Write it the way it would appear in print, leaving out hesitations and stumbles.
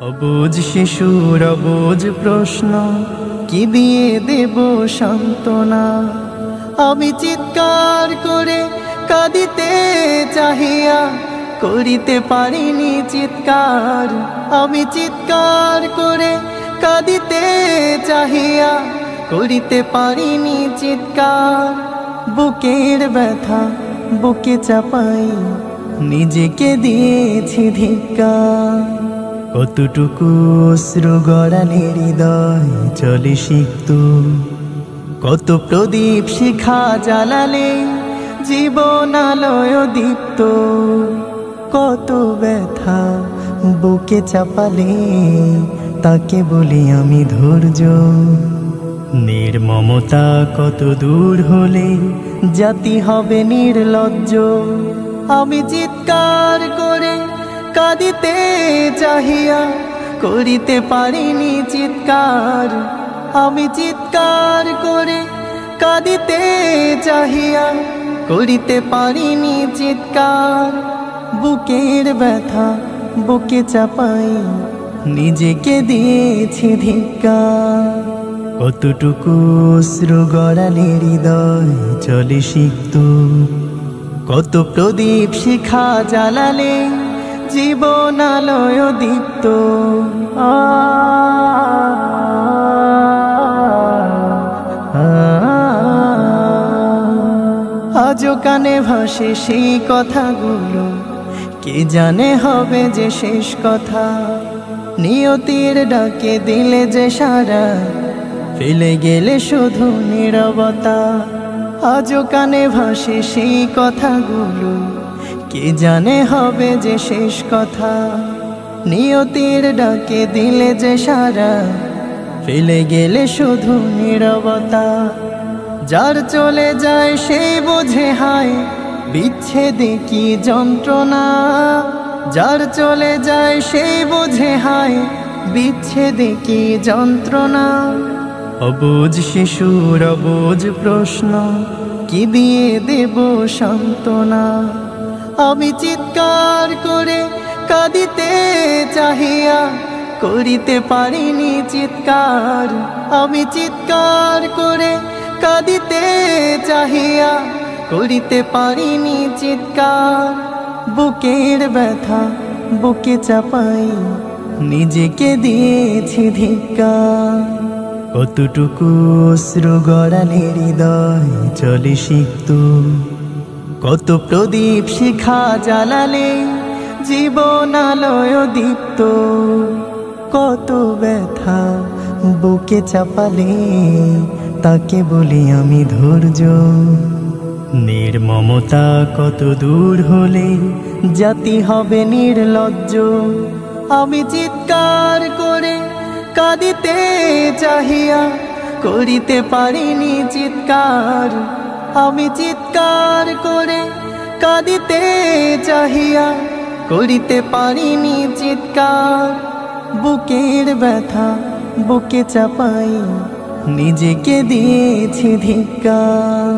অবুঝ শিশুর অবুঝ প্রশ্ন, কি দিয়ে দেব সান্ত্বনা। আমি চিৎকার করে কাঁদিতে চাহিয়া করিতে পারিনি চিৎকার। আমি চিৎকার করে কাঁদিতে চাহিয়া করিতে পারিনি চিৎকার। বুকের ব্যথা বুকে চাপাই নিজেকে দিয়েছি ধিক্কার। কতটুকু অশ্রু গড়ালে হৃদয় চলে সিক্ত, কত প্রদীপ শিখা জ্বালালে জীবন আলোয় দীপ্ত। কত ব্যথা বুকে চাপালে তাকে বলি আমি ধৈর্য। নির্মমতা কত দূর হলে জাতি হবে নির্লজ্জ। আমি চিৎকার করে কাঁদিতে চাহিয়া করিতে পারিনি চিৎকার। আমি চিৎকার করে কাঁদিতে চাহিয়া করিতে পারিনি চিৎকার। বুকের ব্যথা বুকে চাপাই নিজেকে দিয়েছি ধিক্কার। কতটুকু অশ্রু গড়ালে হৃদয় চলে সিক্ত, কত প্রদীপ শিখা জ্বালালে জীবন আলোয় দীপ্ত। আজও কানে ভাসে সেই কথাগুলো, কে জানে হবে যে শেষ কথা। নিয়তির ডাকে দিলে যে সারা, ফেলে গেলে শুধু নীরবতা। আজও কানে ভাসে সেই কথাগুলো, কে জানে হবে যে শেষ কথা। নিয়তির ডাকে দিলে যে সারা, ফেলে গেলে শুধু নীরবতা। যার চলে যায় সেই বোঝে হায় বিচ্ছেদে কি যন্ত্রণা। যার চলে যায় সেই বোঝে হায় বিচ্ছেদে কি যন্ত্রণা। অবুঝ শিশুর অবুঝ প্রশ্ন, কি দিয়ে দেব সান্ত্বনা। আমি চিৎকার করে কাঁদিতে চাহিয়া করিতে পারিনি চিৎকার। আমি চিৎকার করে কাঁদিতে চাহিয়া করিতে পারিনি চিৎকার। বুকের ব্যথা বুকে চাপাই নিজেকে দিয়েছি ধিক্কার। কতটুকু অশ্রু গড়ালে হৃদয় চলে সিক্ত, কত প্রদীপ শিখা জ্বালালে জীবন আলোয় দীপ্ত। কত ব্যথা বুকে চাপালে তাকে বলি আমি ধৈর্য। নির্মমতা কত দূর হলে জাতি হবে নির্লজ্জ। আমি চিৎকার করে কাঁদিতে চাহিয়া করিতে পারিনি চিৎকার। আমি চিৎকার করে কাঁদিতে চাহিয়া করিতে পারিনি চিৎকার। বুকের ব্যথা বুকে চাপাই নিজেকে দিয়েছি ধিক্কার।